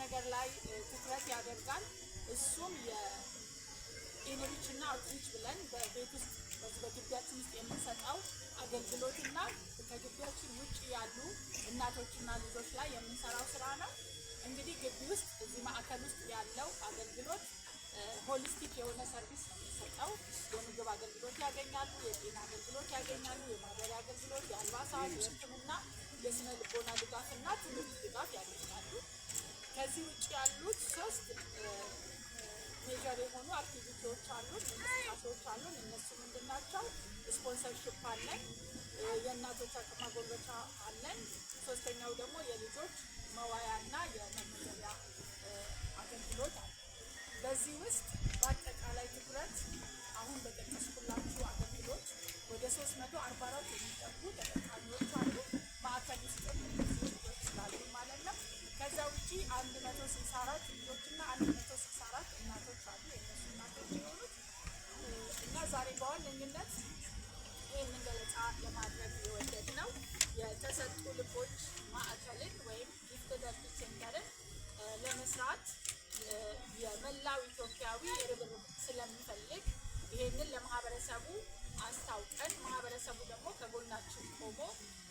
ነገር ላይ ትኩረት ያደርጋል። እሱም የኢንሪችና አውትሪች ብለን በቤት ውስጥ በግቢያችን ውስጥ የምንሰጠው አገልግሎትና ከግቢያችን ውጭ ያሉ እናቶችና ልጆች ላይ የምንሰራው ስራ ነው። እንግዲህ ግቢ ውስጥ እዚህ ማዕከል ውስጥ ያለው አገልግሎት ሆሊስቲክ የሆነ ሰርቪስ ነው የሚሰጠው። የምግብ አገልግሎት ያገኛሉ፣ የጤና አገልግሎት ያገኛሉ፣ የማህበራዊ አገልግሎት፣ የአልባሳት፣ የሕክምና፣ የስነ ልቦና ድጋፍና ትምህርት ድጋፍ ያገኛሉ። ከዚህ ውጭ ያሉት 3 ሜጀር የሆኑ አክቲቪቲዎች አሉን፣ እንቅስቃሴዎች አሉን። እነሱ ምንድን ናቸው? ስፖንሰርሽፕ አለን፣ የእናቶች አቅም ማጎልበቻ አለን። 3ኛው ደግሞ የልጆች መዋያና የመመገቢያ አገልግሎት አለ። በዚህ ውስጥ በአጠቃላይ ትኩረት አሁን በጠቀስኩላችሁ አገልግሎት ወደ 344 የሚጠጉ ተጠቃሚዎች አሉ። ማዕከል ውስጥ ልጆች ስላሉ ማለት ነው። ከዛ ውጪ 164 ልጆችና 164 እናቶች አሉ። የእነሱ እናቶች የሆኑት እና ዛሬ በዋነኝነት ይህንን ገለጻ ለማድረግ የወደድነው የተሰጡ ልቦች ማዕከልን ወይም ጊፍትድ ኤልድ ሴንተርን ለመስራት የመላው ኢትዮጵያዊ ርብርብ ስለሚፈልግ ይሄንን ለማህበረሰቡ አስታውቀን ማህበረሰቡ ደግሞ ከጎናችን ቆሞ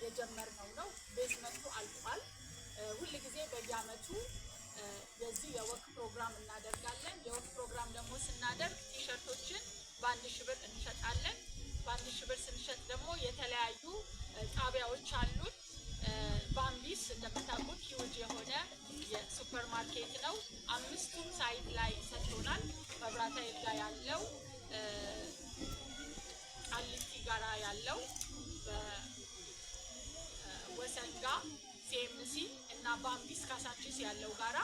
የጀመርነው ነው። ቤዝመንቱ አልቋል። ሁል ጊዜ በየአመቱ የዚህ የወክ ፕሮግራም እናደርጋለን። የወክ ፕሮግራም ደግሞ ስናደርግ ቲሸርቶችን በ1000 ብር እንሸጣለን። በ1000 ብር ስንሸጥ ደግሞ የተለያዩ ጣቢያዎች አሉን። ባምቢስ እንደምታውቁት ሂውጅ የሆነ የሱፐር ማርኬት ነው። 5ቱም ሳይት ላይ ሰጥቶናል። መብራት ኃይል ጋር ያለው፣ ቃሊቲ ጋራ ያለው፣ በወሰን ጋር ሲኤምሲ እና ባምቢስ ካሳንቺስ ያለው ጋራ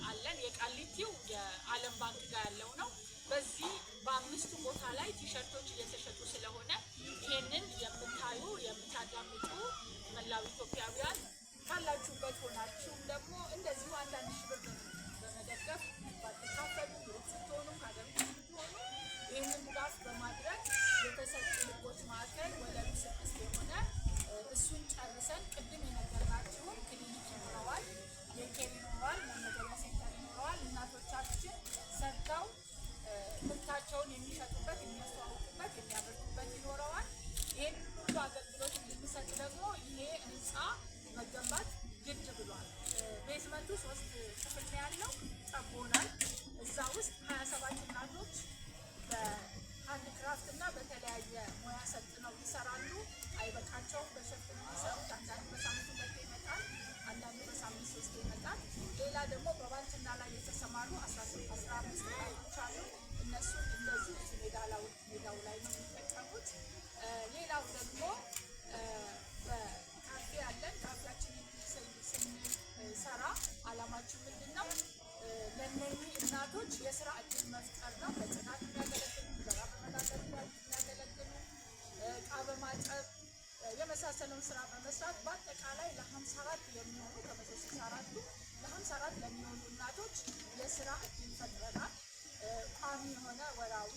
አለን። የቃሊቲው የዓለም ባንክ ጋር ያለው ነው። በዚህ በ5ቱ ቦታ ላይ ቲሸርቶች እየተሸጡ ስለሆነ ይሄንን የምታዩ የምታዳምጡ መላው ኢትዮጵያውያን ካላችሁበት ሆናችሁ ደግሞ እንደዚሁ 1,000 ብር በመደገፍ ባትካፈሉ ስትሆኑ ካገሩ ስትሆኑ ይህንን ድጋፍ በማድረግ የተሰጡ ልቦች ማዕከል ወለሉ 6 የሆነ እሱን ጨርሰን ቅድም የነገርናችሁን ክሊኒክ ይኖረዋል፣ የኬር ይኖረዋል፣ መመገቢያ ሴንተር ይኖረዋል። እናቶቻችን ሰርተው ምርታቸውን የሚሸጡበት፣ የሚያስተዋውቁበት፣ የሚያበርቱበት ይኖረዋል። ይህን ሁሉ አገልግሎት እንድንሰጥ ደግሞ ይሄ ህንፃ መገንባት ግድ ብሏል። ቤዝመንቱ 3 ክፍል ነው ያለው፣ ጠቦናል። እዛ ውስጥ 27 እናቶች በሃንድ ክራፍት እና በተለያየ ሙያ ሰልጥነው ይሰራሉ። አይበቃቸውም፣ በሸፍት ነው የሚሰሩት። አንዳንዱ በሳምንት 2 ይመጣል፣ አንዳንዱ በሳምንት 3 ይመጣል። ሌላ ደግሞ በባልትና ላይ የተሰማሩ 15 እናቶች አሉ። እነሱን እንደዚህ ሜዳው ላይ ነው የሚጠቀሙት። ሌላው ደግሞ በካፌ አለን። ካፌያችንን ስንሰራ አላማችን ምንድን ነው? ለእነኚህ እናቶች የስራ እድል መፍጠር ነው። በጽዳት የሚያገለግሉ፣ እንጀራ በመጋገር የሚያገለግሉ፣ እቃ በማጠብ የመሳሰለውን ስራ በመስራት በአጠቃላይ ለ54 የሚሆኑ ከ164ቱ ለ54 ለሚሆኑ እናቶች የስራ እድል ፈጥረናል። ቋሚ የሆነ ወራዊ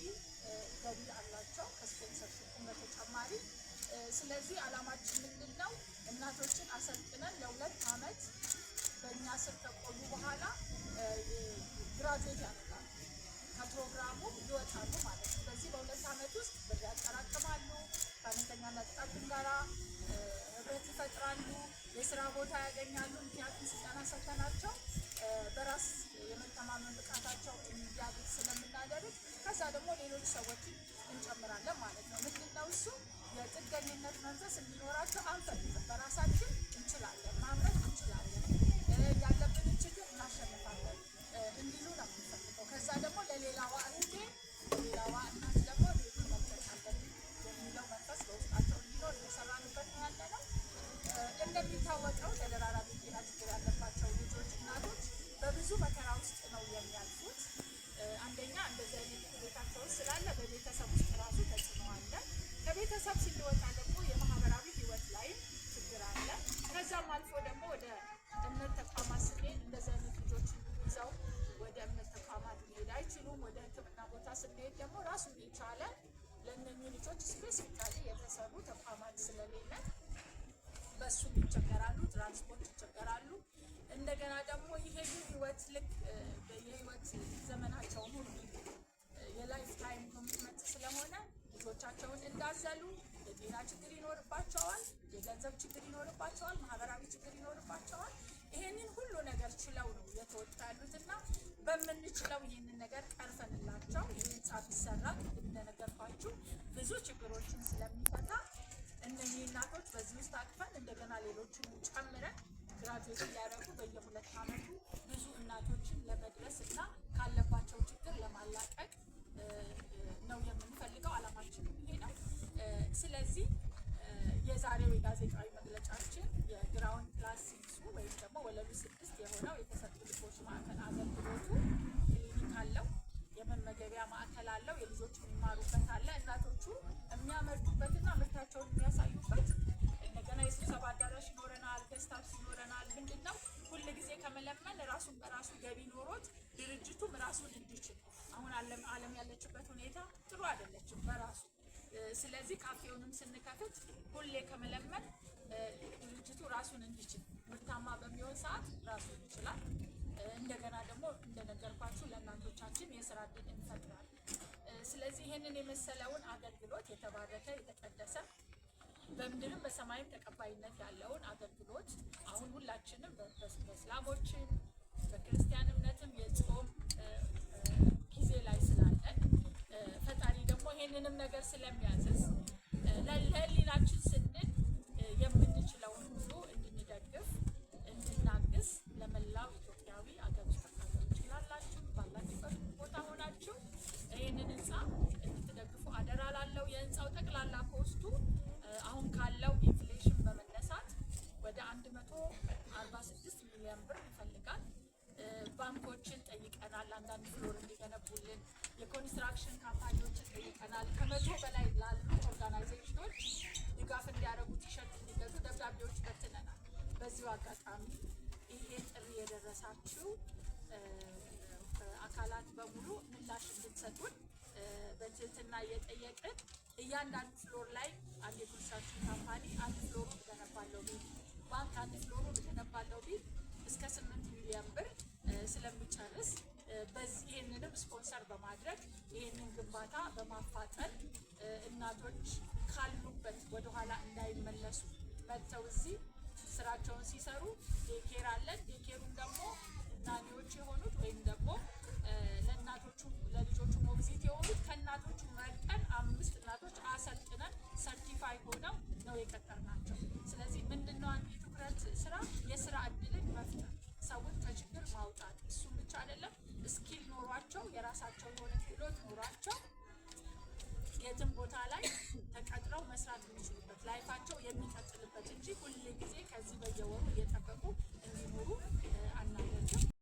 ገቢ አላቸው ከስፖንሰርሺፕ በተጨማሪ። ስለዚህ አላማችን ምንድን ነው? እናቶችን አሰልጥነን ለ2 አመት በእኛ ስር ከቆዩ በኋላ ግራጁዌት ያደርጋሉ፣ ከፕሮግራሙ ይወጣሉ ማለት ነው። በዚህ በ2 አመት ውስጥ ብር ያጠራቅማሉ፣ ከአነስተኛና ጥቃቅን ጋራ ህብረት ይፈጥራሉ፣ የስራ ቦታ ያገኛሉ። ምክንያቱም ስልጠና ሰጥተናቸው በራስ የመተማመን ብቃታቸው እንዲያድግ ስለምናደርግ ከዛ ደግሞ ሌሎች ሰዎችን እንጨምራለን ማለት ነው። ምንድነው እሱ? የጥገኝነት መንፈስ እንዲኖራቸው አንፈልግም። በራሳችን እንችላለን፣ ማምረት እንችላለን፣ ያለብንን ችግር እናሸንፋለን እንዲሉ ነው የምንፈልገው። ከዛ ደግሞ ለሌላዋ እህቴ ሌላዋ እናት ደግሞ ቤቱ መርጨት አለብን የሚለው መንፈስ በውስጣቸው እንዲኖር እየሰራንበት ነው ያለ ነው። እንደሚታወቀው ተደራራቢ ጤና ችግር ያለባቸው ልጆች፣ እናቶች በብዙ መከራ ውስጥ ነው የሚያልፉት። አንደኛ እንደዚህ አይነት ቤታቸው ውስጥ ስላለ በቤተሰብ ውስጥ ራሱ ተጽዕኖ አለ። ከቤተሰብ ስንወጣ ደግሞ የማህበራዊ ህይወት ላይ ችግር አለ። ከዛም አልፎ ደግሞ ወደ እምነት ተቋማት ስንሄድ እንደዚህ አይነት ልጆች ይዘው ወደ እምነት ተቋማት ሊሄድ አይችሉም። ወደ ሕክምና ቦታ ስንሄድ ደግሞ ራሱን የቻለ ለእነኚህ ልጆች ስፔሲፊካሊ የተሰሩ ተቋማት ስለሌለ በሱ ይቸገራሉ፣ ትራንስፖርት ይቸገራሉ። እንደገና ደግሞ ይሄ ልጆቻቸውን ሁሉ የላይፍ ታይም ኮሚትመንት ስለሆነ ልጆቻቸውን እንዳዘሉ የጤና ችግር ይኖርባቸዋል፣ የገንዘብ ችግር ይኖርባቸዋል፣ ማህበራዊ ችግር ይኖርባቸዋል። ይሄንን ሁሉ ነገር ችለው ነው እየተወጡ ያሉትና በምንችለው ይህንን ነገር ቀርፈንላቸው ይህ ህንፃ ቢሰራ እንደነገርኳችሁ ብዙ ችግሮችን ስለሚፈታ እነኚህ እናቶች በዚህ ውስጥ አቅፈን እንደገና ሌሎችን ጨምረን ግራጁዌት እያደረጉ በየ2 ዓመቱ ብዙ እናቶችን ለመድረስ እና ካለባቸው ችግር ለማላቀቅ ነው የምንፈልገው። አላማችን ይሄ ነው። ስለዚህ የዛሬው የጋዜጣዊ መግለጫችን የግራውንድ ፕላስ 6 ወይም ደግሞ ወለሉ 6 የሆነው የተሰጡ ልጆች ማዕከል አገልግሎቱ ክሊኒክ አለው፣ የመመገቢያ ማዕከል አለው፣ የልጆች የሚማሩበት አለ፣ እናቶቹ የሚያመርቱበትና ምርታቸውን የሚያሳዩበት እንደገና የስብሰባ አዳራሽ ይኖረናል፣ ገስታውስ ይኖረናል። ምንድነው ሁል ጊዜ ከመለመን ራሱን በራሱ ገቢ ኖሮት ድርጅቱም ራሱን እንዲችል አሁን ዓለም ያለችበት ሁኔታ ጥሩ አይደለችም በራሱ። ስለዚህ ካፌውንም ስንከፍት ሁሌ ከመለመን ድርጅቱ ራሱን እንዲችል ምርታማ በሚሆን ሰዓት ራሱን ይችላል። እንደገና ደግሞ እንደነገርኳችሁ ለእናቶቻችን የስራ ዕድል እንፈጥራለን። ስለዚህ ይህንን የመሰለውን አገልግሎት የተባረከ የተቀደሰ በምድርም በሰማይም ተቀባይነት ያለውን አገልግሎት አሁን ሁላችንም በእስላሞችም በክርስቲያን እምነትም የጾም ጊዜ ላይ ስላለን ፈጣሪ ደግሞ ይሄንንም ነገር ስለሚያዘዝ ለህሊናችን ስንል የምንችለውን ሁሉ እንድንደግፍ እንድናግዝ ለመላው ኢትዮጵያዊ አገር ውስጥ ተካፋዮች ይላላችሁ ባላችሁበት ቦታ ሆናችሁ ይህንን ህንፃ እንድትደግፉ አደራ ላለው። የህንፃው ጠቅላላ ኮስቱ አሁን ካለው ኢንፍሌሽን በመነሳት ወደ 146 ሚሊዮን ብር ይፈልጋል። ባንኮችን ጠይቀናል፣ አንዳንድ ፍሎር እንዲገነቡልን። የኮንስትራክሽን ካምፓኒዎችን ጠይቀናል። ከ100 በላይ ላሉ ኦርጋናይዜሽኖች ድጋፍ እንዲያደርጉ ቲሸርት እንዲገዙ ደብዳቤዎች በትነናል። በዚሁ አጋጣሚ ይሄ ጥሪ የደረሳችሁ አካላት በሙሉ ምላሽ እንድትሰጡን በትህትና እየጠየቅን እያንዳንዱ ፍሎር ላይ አንድ የኮንስትራክሽን ካምፓኒ አንድ ፍሎሩ ብገነባለው ቢል፣ ባንክ አንድ ፍሎሩ ብገነባለው ቢል እስከ 8 ሚሊዮን ብር ስለሚጨርስ በዚህ ይህንንም ስፖንሰር በማድረግ ይህንን ግንባታ በማፋጠን እናቶች ካሉበት ወደኋላ እንዳይመለሱ መጥተው እዚህ ስራቸውን ሲሰሩ ዴኬር አለን። ዴኬሩም ደግሞ ናኒዎች የሆኑት ወይም ደግሞ ለእናቶቹ ለልጆቹ ሞግዚት የሆኑት ከእናቶቹ መርጠን 5 እናቶች አሰልጥነን ሰርቲፋይ ሆነው ነው የቀጠርናቸው። ስለዚህ ምንድነው አንድ የትኩረት ስራ የስራ እድልን መፍጠር፣ ሰውን ከችግር ማውጣት። እሱም ብቻ አይደለም፣ ስኪል ኖሯቸው የራሳቸው የሆነ ክህሎት ኖሯቸው የትም ቦታ ላይ